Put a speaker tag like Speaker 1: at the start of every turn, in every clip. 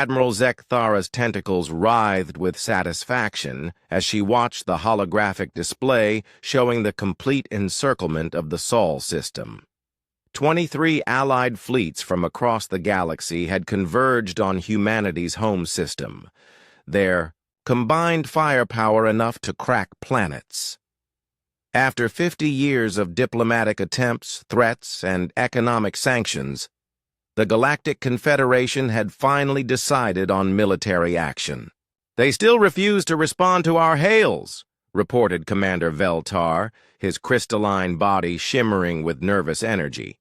Speaker 1: Admiral Zekthara's tentacles writhed with satisfaction as she watched the holographic display showing the complete encirclement of the Sol system. 23 allied fleets from across the galaxy had converged on humanity's home system, their combined firepower enough to crack planets. After 50 years of diplomatic attempts, threats, and economic sanctions, the Galactic Confederation had finally decided on military action. "They still refuse to respond to our hails," reported Commander Veltar, his crystalline body shimmering with nervous energy.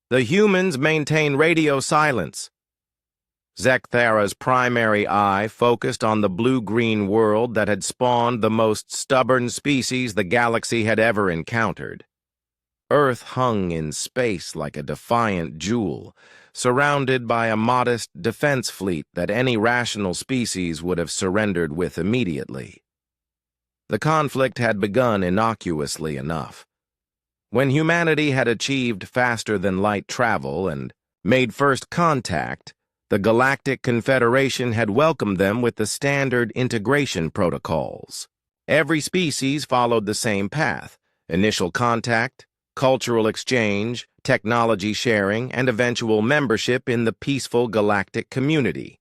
Speaker 1: "The humans maintain radio silence." Zekthara's primary eye focused on the blue-green world that had spawned the most stubborn species the galaxy had ever encountered. Earth hung in space like a defiant jewel, surrounded by a modest defense fleet that any rational species would have surrendered with immediately. The conflict had begun innocuously enough. When humanity had achieved faster-than-light travel and made first contact, the Galactic Confederation had welcomed them with the standard integration protocols. Every species followed the same path: initial contact, cultural exchange, technology sharing, and eventual membership in the peaceful galactic community.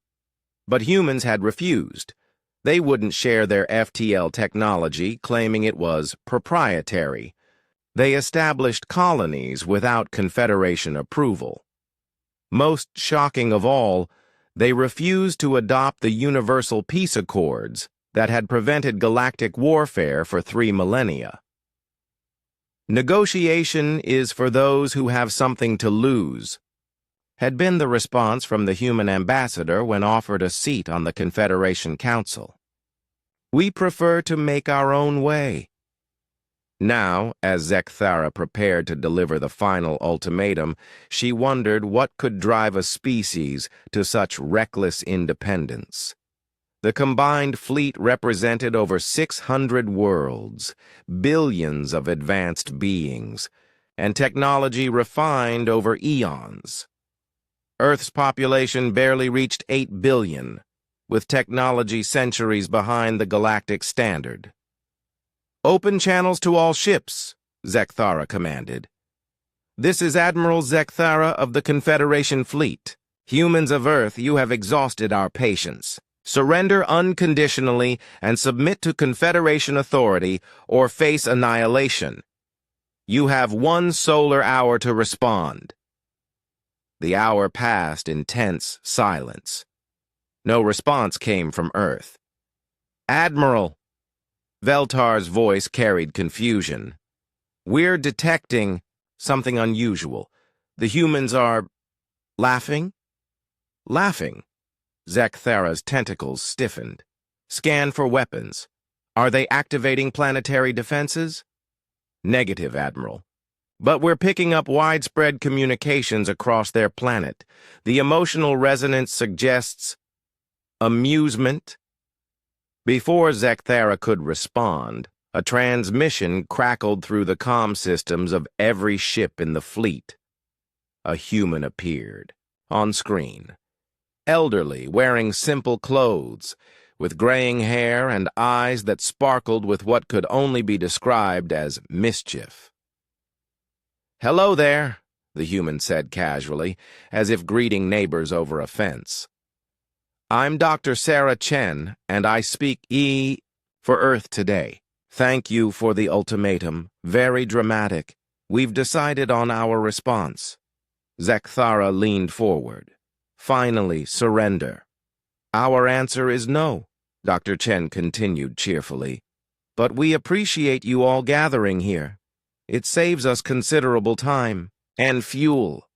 Speaker 1: But humans had refused. They wouldn't share their FTL technology, claiming it was proprietary. They established colonies without Confederation approval. Most shocking of all, they refused to adopt the Universal Peace Accords that had prevented galactic warfare for 3 millennia. "Negotiation is for those who have something to lose," had been the response from the human ambassador when offered a seat on the Confederation Council. "We prefer to make our own way." Now, as Zekthara prepared to deliver the final ultimatum, she wondered what could drive a species to such reckless independence. The combined fleet represented over 600 worlds, billions of advanced beings, and technology refined over eons. Earth's population barely reached 8 billion, with technology centuries behind the galactic standard. "Open channels to all ships," Zekthara commanded. "This is Admiral Zekthara of the Confederation Fleet. Humans of Earth, you have exhausted our patience. Surrender unconditionally and submit to Confederation authority or face annihilation. You have 1 solar hour to respond." The hour passed in tense silence. No response came from Earth. "Admiral," Veltar's voice carried confusion. "We're detecting something unusual. The humans are laughing?" "Laughing?" Zekthara's tentacles stiffened. "Scan for weapons. Are they activating planetary defenses?" "Negative, Admiral. But we're picking up widespread communications across their planet. The emotional resonance suggests amusement." Before Zekthara could respond, a transmission crackled through the comm systems of every ship in the fleet. A human appeared, on screen. Elderly, wearing simple clothes, with graying hair and eyes that sparkled with what could only be described as mischief. "Hello there," the human said casually, as if greeting neighbors over a fence. "I'm Dr. Sarah Chen, and I speak for Earth today. Thank you for the ultimatum. Very dramatic. We've decided on our response." Zekthara leaned forward. "Finally, surrender." "Our answer is no," Dr. Chen continued cheerfully. "But we appreciate you all gathering here. It saves us considerable time and fuel."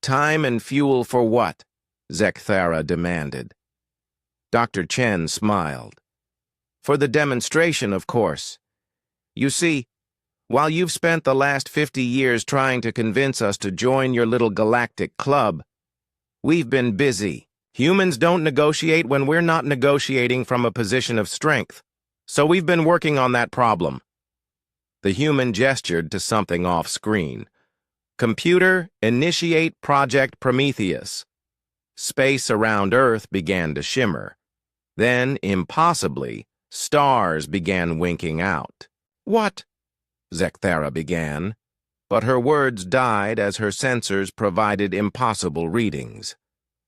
Speaker 1: "Time and fuel for what?" Zekthara demanded. Dr. Chen smiled. "For the demonstration, of course. You see, while you've spent the last 50 years trying to convince us to join your little galactic club, we've been busy. Humans don't negotiate when we're not negotiating from a position of strength, so we've been working on that problem." The human gestured to something off-screen. "Computer, initiate Project Prometheus." Space around Earth began to shimmer. Then, impossibly, stars began winking out. "What?" Zekthara began, but her words died as her sensors provided impossible readings.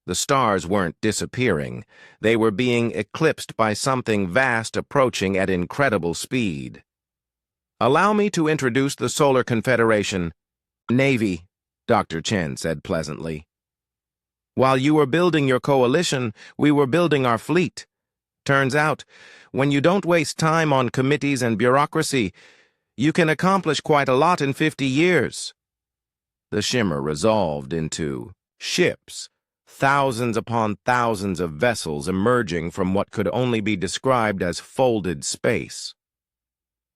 Speaker 1: The stars weren't disappearing. They were being eclipsed by something vast approaching at incredible speed. "Allow me to introduce the Solar Confederation Navy," Dr. Chen said pleasantly. "While you were building your coalition, we were building our fleet. Turns out, when you don't waste time on committees and bureaucracy, you can accomplish quite a lot in 50 years. The shimmer resolved into ships, thousands upon thousands of vessels emerging from what could only be described as folded space.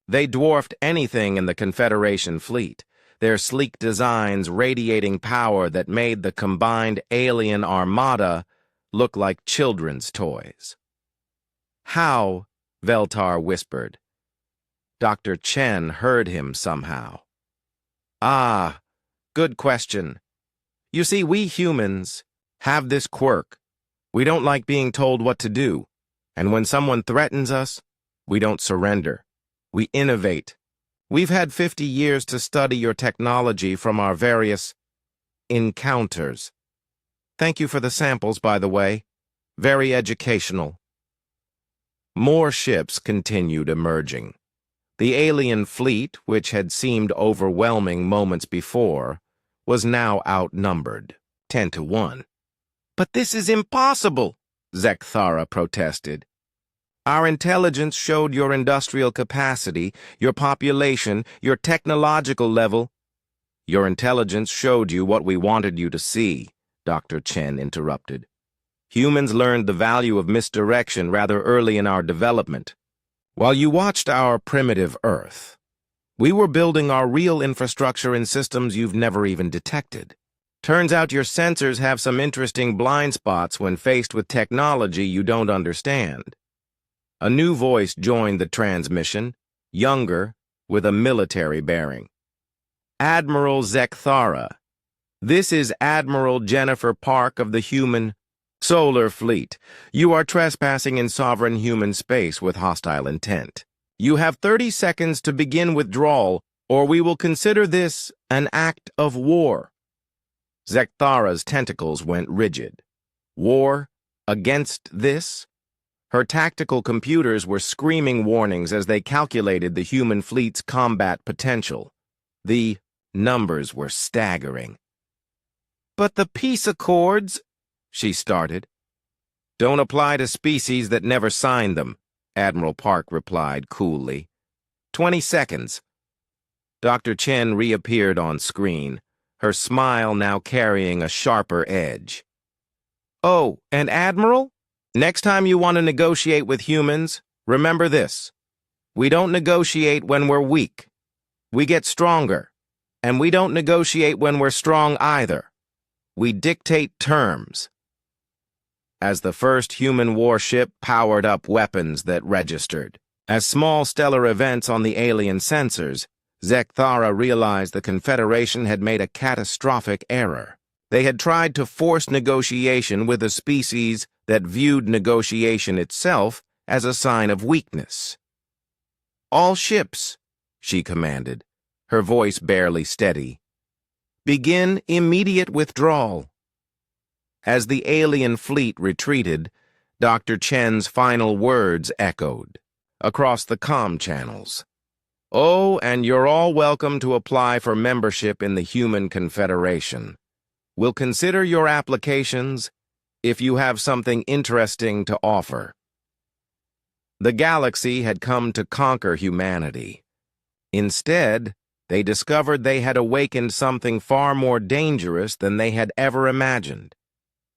Speaker 1: They dwarfed anything in the Confederation fleet, their sleek designs radiating power that made the combined alien armada look like children's toys. "How?" Veltar whispered. Dr. Chen heard him somehow. "Ah, good question. You see, we humans have this quirk. We don't like being told what to do, and when someone threatens us, we don't surrender. We innovate. We've had 50 years to study your technology from our various encounters. Thank you for the samples, by the way. Very educational." More ships continued emerging. The alien fleet, which had seemed overwhelming moments before, was now outnumbered, 10-1. "But this is impossible," Zekthara protested. "Our intelligence showed your industrial capacity, your population, your technological level." "Your intelligence showed you what we wanted you to see," Dr. Chen interrupted. "Humans learned the value of misdirection rather early in our development. While you watched our primitive Earth, we were building our real infrastructure in systems you've never even detected. Turns out your sensors have some interesting blind spots when faced with technology you don't understand." A new voice joined the transmission, younger, with a military bearing. "Admiral Zekthara, this is Admiral Jennifer Park of the Human Solar Fleet. You are trespassing in sovereign human space with hostile intent. You have 30 seconds to begin withdrawal, or we will consider this an act of war." Zekthara's tentacles went rigid. War? Against this? Her tactical computers were screaming warnings as they calculated the human fleet's combat potential. The numbers were staggering. "But the peace accords," she started. "Don't apply to species that never signed them," Admiral Park replied coolly. 20 seconds. Dr. Chen reappeared on screen, her smile now carrying a sharper edge. "Oh, and Admiral, next time you want to negotiate with humans, remember this. We don't negotiate when we're weak. We get stronger. And we don't negotiate when we're strong either. We dictate terms." As the first human warship powered up weapons that registered, as small stellar events on the alien sensors, Zekthara realized the Confederation had made a catastrophic error. They had tried to force negotiation with a species that viewed negotiation itself as a sign of weakness. "All ships," she commanded, her voice barely steady. "Begin immediate withdrawal." As the alien fleet retreated, Dr. Chen's final words echoed across the comm channels. "Oh, and you're all welcome to apply for membership in the Human Confederation. We'll consider your applications if you have something interesting to offer." The galaxy had come to conquer humanity. Instead, they discovered they had awakened something far more dangerous than they had ever imagined.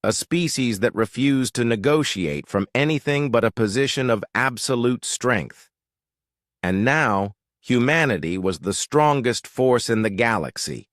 Speaker 1: A species that refused to negotiate from anything but a position of absolute strength. And now, humanity was the strongest force in the galaxy,